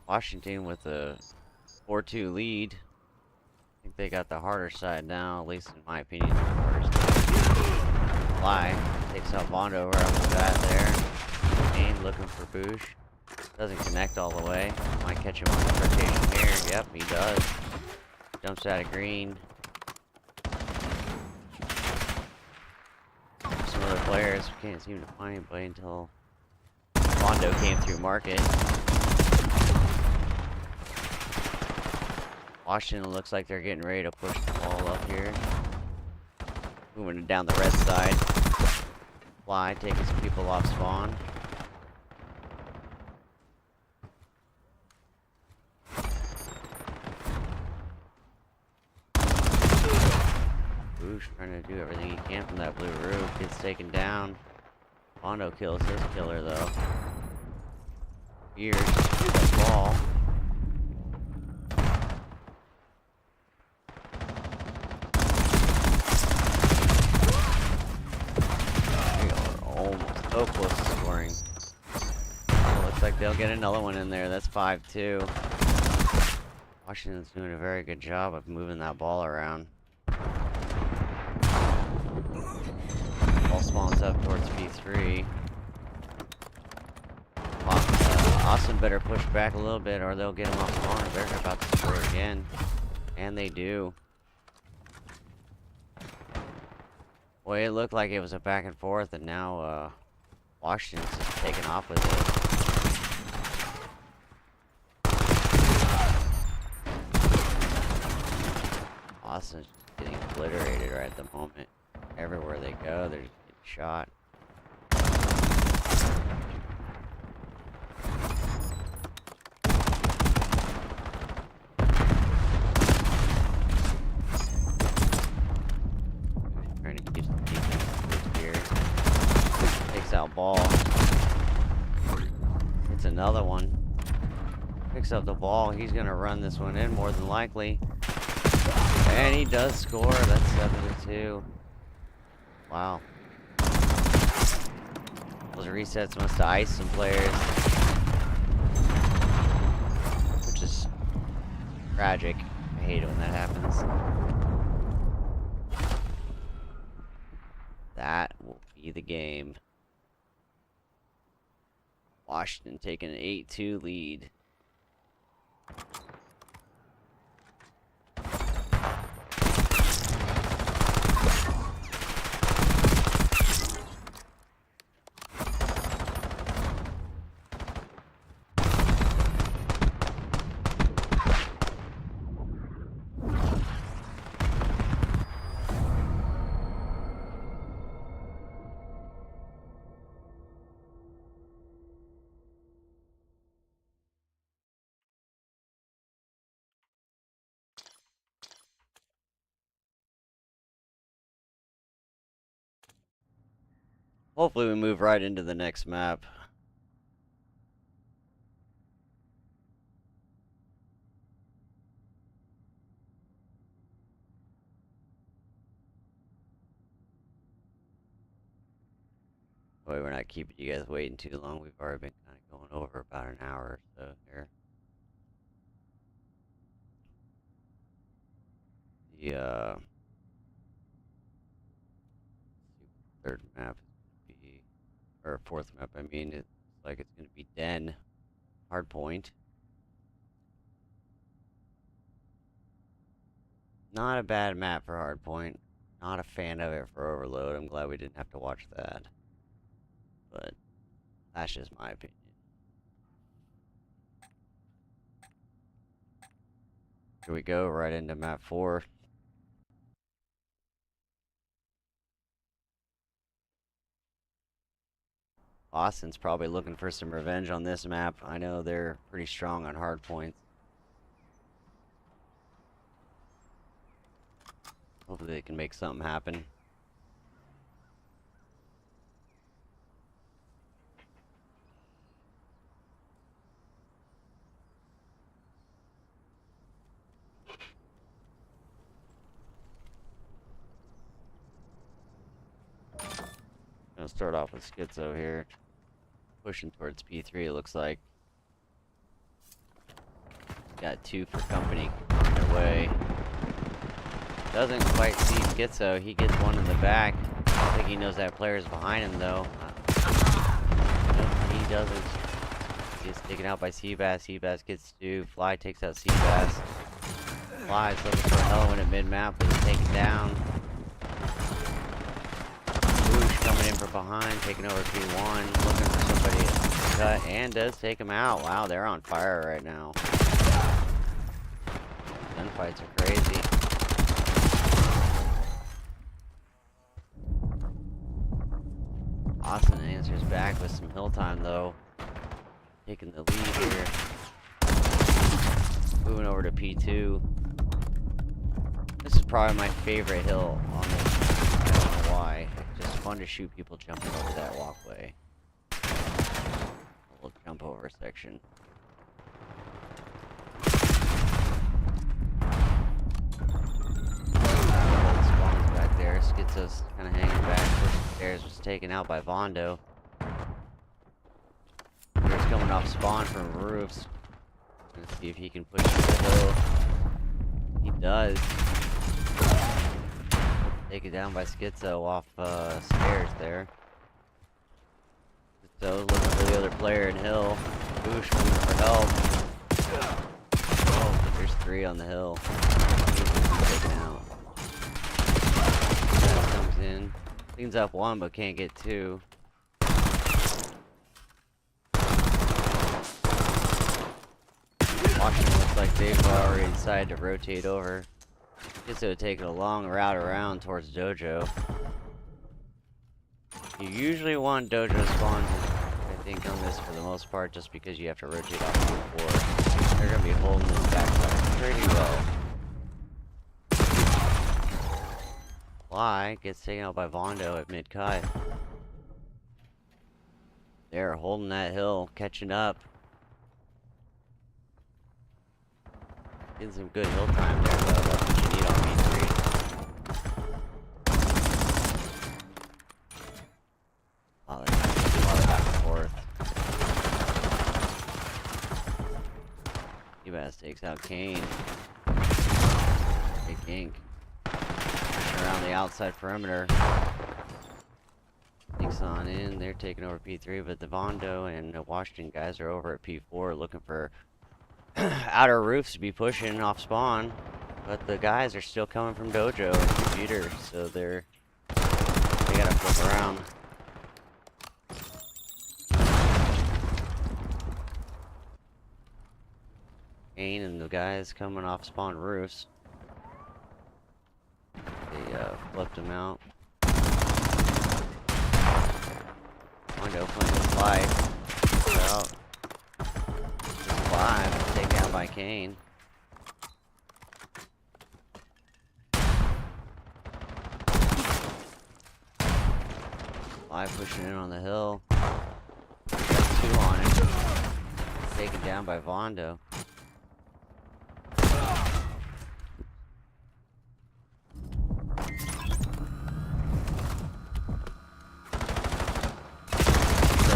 Washington with a 4-2 lead. I think they got the harder side now, at least in my opinion. Fly takes out Vondo right off the bat there. Kane looking for Boosh. Doesn't connect all the way. Might catch him on the rotation here. Yep, he does. Jumps out of green. Some other players, we can't seem to find anybody until Vondo came through market. Washington looks like they're getting ready to push the ball up here. Moving it down the red side. Fly taking some people off spawn. Boosh trying to do everything he can from that blue roof. Gets taken down. Vondo kills his killer though. Here's the ball. So close to scoring. Oh, looks like they'll get another one in there. That's 5-2. Washington's doing a very good job of moving that ball around. Ball spawns up towards P3. Austin better push back a little bit or they'll get him off spawn. They're about to score again. And they do. Boy, it looked like it was a back and forth and now, Washington's just taking off with it. Austin's just getting obliterated right at the moment. Everywhere they go, they're just getting shot. Trying to keep some defense here. Takes out ball. It's another one. Picks up the ball. He's gonna run this one in more than likely. And he does score. That's 7-2. Wow. Those resets must have iced some players. Which is tragic. I hate it when that happens. the game. Washington taking an 8-2 lead. Hopefully we move right into the next map. Boy, we're not keeping you guys waiting too long. We've already been kind of going over about an hour or so here. The third map is gonna be, or fourth map, I mean, it's like it's gonna be Den Hardpoint. Not a bad map for Hardpoint. Not a fan of it for Overload. I'm glad we didn't have to watch that. But that's just my opinion. Here we go, right into map 4. Austin's probably looking for some revenge on this map. I know they're pretty strong on hard points. Hopefully they can make something happen. Gonna start off with Schizo here. Pushing towards P3, it looks like. Got 2 for company on their way. Doesn't quite see Schizo. He gets one in the back. I think he knows that player's behind him, though. Nope, he doesn't. He's taken out by Seabass. Seabass gets 2. Fly takes out Seabass. Fly's looking for a Hellwind at mid-map, but he's taken down. Coming in from behind, taking over P1, looking for somebody to cut, and does take him out. Wow, they're on fire right now. Gunfights are crazy. Austin answers back with some hill time, though. Taking the lead here. Moving over to P2. This is probably my favorite hill on this. I don't know why. It's just fun to shoot people jumping over that walkway. A little jump over section. Spawn's back there. Schizo's kind of hanging back. Pushing stairs, was taken out by Vondo. Here's coming off spawn from roofs. Let's see if he can push the hill. He does. Take it down by Schizo off stairs there. Schizo looking for the other player in hill. Boosh coming for help. Oh, but there's 3 on the hill. Taken out. That comes in. Cleans up 1 but can't get 2. Washington looks like they've already decided to rotate over. Schizo taking a long route around towards Dojo. You usually want Dojo spawns, I think, on this for the most part, just because you have to rotate off the 4. They're gonna be holding this backside pretty well. Fly gets taken out by Vondo at mid-cut. They're holding that hill, catching up. Getting some good hill time there, though. That's what you need on B3. Oh, they're back and forth. Seabass takes out Kane. Big ink. Around the outside perimeter. I think on in. They're taking over P3, but the Vondo and the Washington guys are over at P4 looking for outer roofs to be pushing off spawn. But the guys are still coming from Dojo and Computer, so they gotta flip around. Kane and the guys coming off spawn roofs. They flipped him out. Window playing with life. Out. Five, taken out by Kane. Live pushing in on the hill. Got two on it. Taken down by Vondo.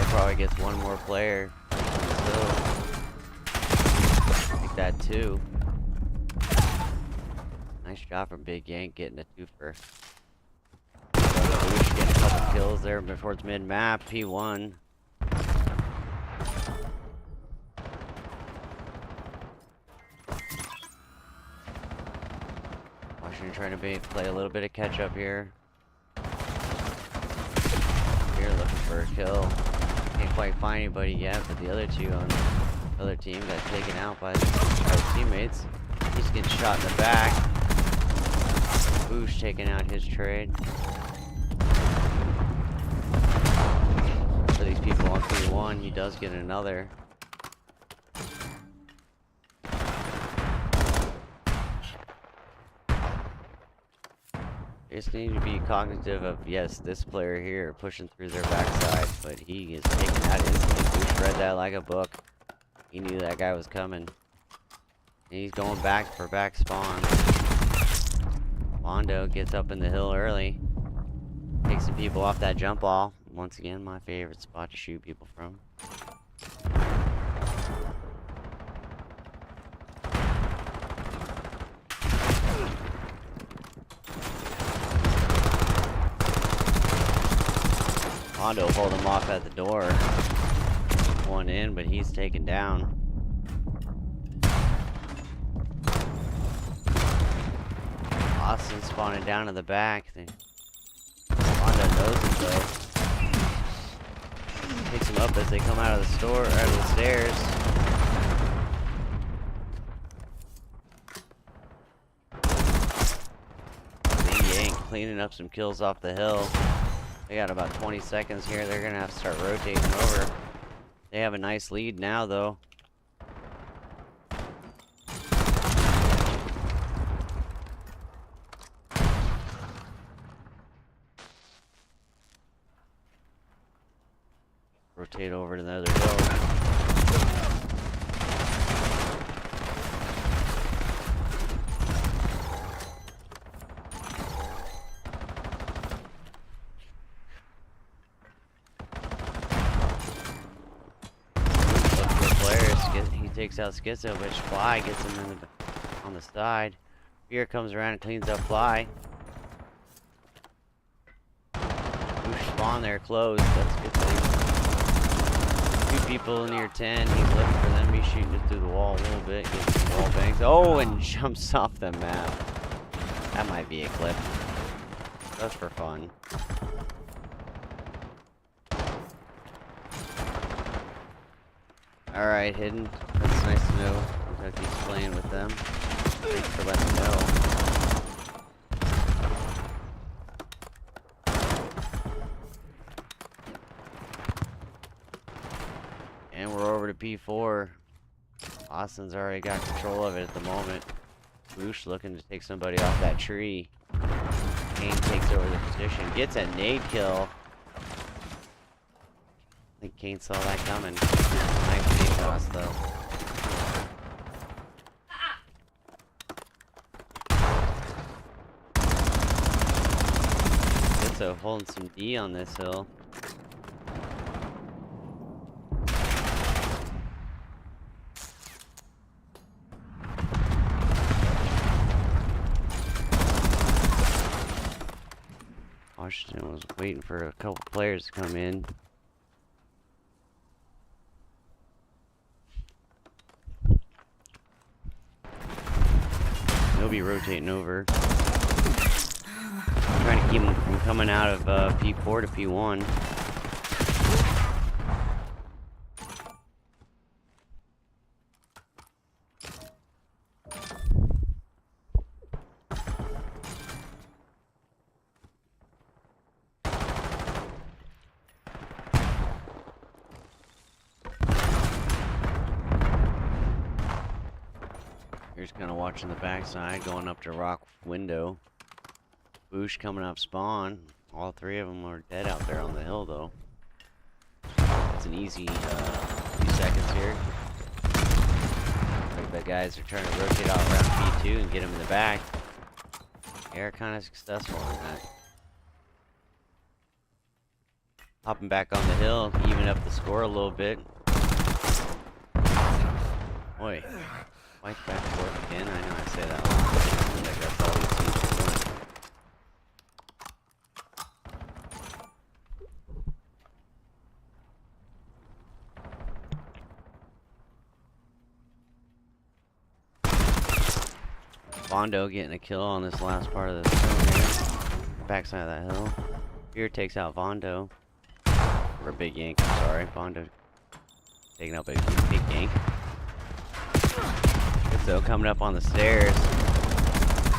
Probably gets one more player. Take that two. Nice job from Big Yank getting a twofer. Boosh getting a couple kills there before it's mid-map. P1. Washington trying to play a little bit of catch-up here. Here looking for a kill. Can't quite find anybody yet, but the other two on the other team got taken out by his teammates. He's getting shot in the back. Boosh taking out his trade. For these people on 3-1, he does get another. Just need to be cognitive of, yes, this player here pushing through their backside, but he is taking out instantly. Boosh read that like a book. He knew that guy was coming. And he's going back for back spawn. Mondo gets up in the hill early. Takes some people off that jump ball. Once again, my favorite spot to shoot people from. Mondo pulled him off at the door. One in, but he's taken down. Austin spawning down in the back. Mondo knows it though. Picks him up as they come out of the store, out of the stairs. Big Yank cleaning up some kills off the hill. They got about 20 seconds here. They're gonna have to start rotating over. They have a nice lead now, though. Rotate over to the other hill. Takes out Schizo, which Fly gets him in on the side. Fear comes around and cleans up Fly. Boosh spawn there closed. That's good thing. Two people near 10. He's looking for them. He's shooting it through the wall a little bit. Gets some wall bangs. Oh, and jumps off the map. That might be a clip. That's for fun. Alright, Hidden. That's nice to know. Kentucky's playing with them. Thanks for letting me know. And we're over to P4. Austin's already got control of it at the moment. Boosh looking to take somebody off that tree. Kane takes over the position. Gets a nade kill. I think Kane saw that coming. Nice nade toss though. So holding some D on this hill. pushed and was waiting for a couple players to come in. He'll be rotating over. Trying to keep him from coming out of P4 to P1. Here's kind of watching the backside, going up to rock window. Boosh coming up spawn. All three of them are dead out there on the hill, though. It's an easy few seconds here. Like the guys are trying to rotate out around P2 and get him in the back. They're kind of successful in that. Hopping back on the hill, even up the score a little bit. Boy. Like back and forth again. I know I say that a lot. Like that's all these teams are doing. Bondo getting a kill on this last part of the hill here. Backside of that hill. Fear takes out Bondo. Or a big yank, I'm sorry. Bondo taking out a big yank. So coming up on the stairs.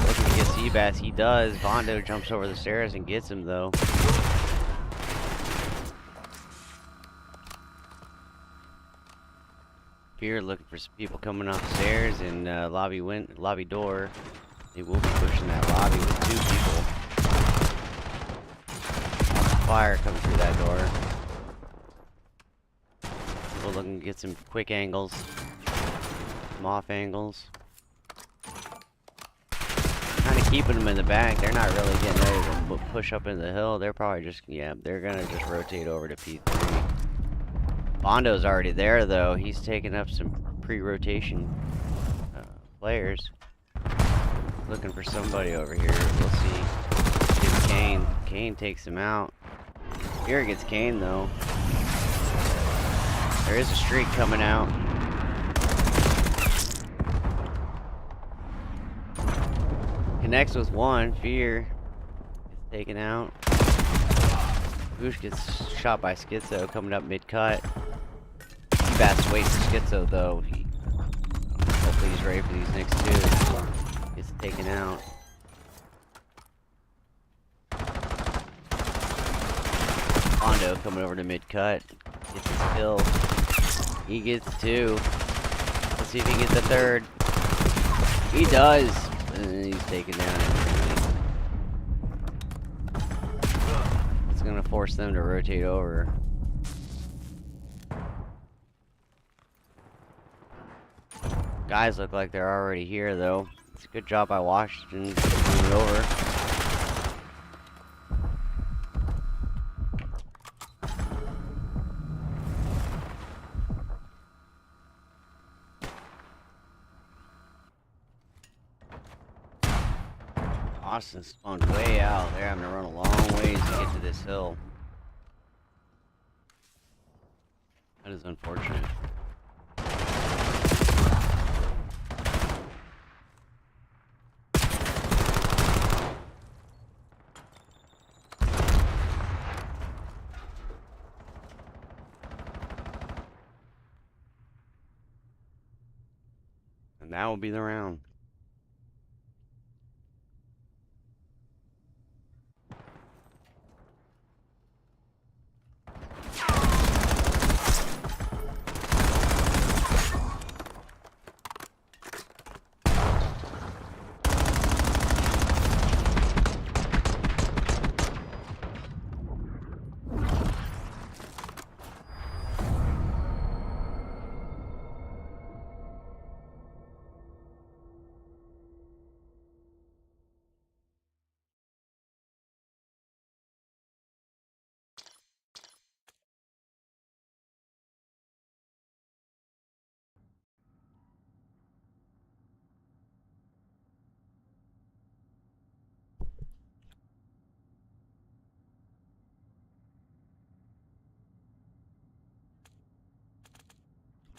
Looking to get Seabass. He does. Bondo jumps over the stairs and gets him though. Fear looking for some people coming upstairs and lobby door. They will be pushing that lobby with two people. Fire coming through that door. People looking to get some quick angles. Some off angles. Kind of keeping them in the back. They're not really getting ready to push up into the hill. They're probably just, yeah, they're gonna just rotate over to P3. Bondo's already there though. He's taking up some pre-rotation players. Looking for somebody over here. We'll see. Gets Kane. Kane takes him out. Here gets Kane though. There is a streak coming out. Connects with one. Fear gets taken out. Boosh gets shot by Schizo coming up mid-cut. Seabass waiting for Schizo though. Hopefully he's ready for these next two. Gets taken out. Bondo coming over to mid-cut. Gets his kill. He gets two. Let's see if he gets the third. He does. And he's taken down. It's gonna force them to rotate over. Guys look like they're already here though. It's a good job by Washington moving over. Austin spawned way out. They're having to run a long ways to get to this hill. That is unfortunate. And that will be the round.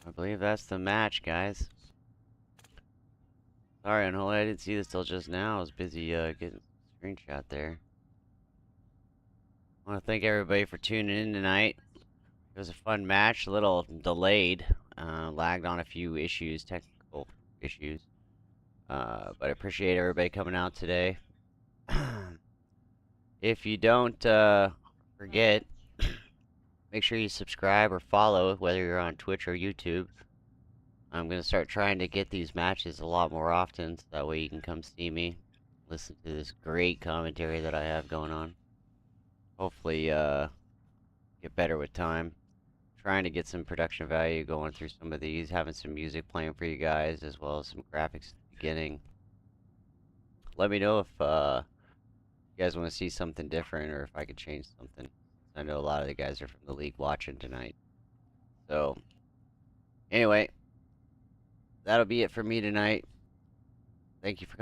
I believe that's the match, guys. Sorry, Unholy, I didn't see this till just now. I was busy getting a screenshot there. I want to thank everybody for tuning in tonight. It was a fun match, a little delayed. Lagged on a few issues, technical issues. But I appreciate everybody coming out today. If you don't forget, make sure you subscribe or follow, whether you're on Twitch or YouTube. I'm going to start trying to get these matches a lot more often, so that way you can come see me, listen to this great commentary that I have going on. Hopefully, get better with time. Trying to get some production value going through some of these, having some music playing for you guys, as well as some graphics at the beginning. Let me know if you guys want to see something different, or if I could change something. I know a lot of the guys are from the league watching tonight. So, anyway, that'll be it for me tonight. Thank you for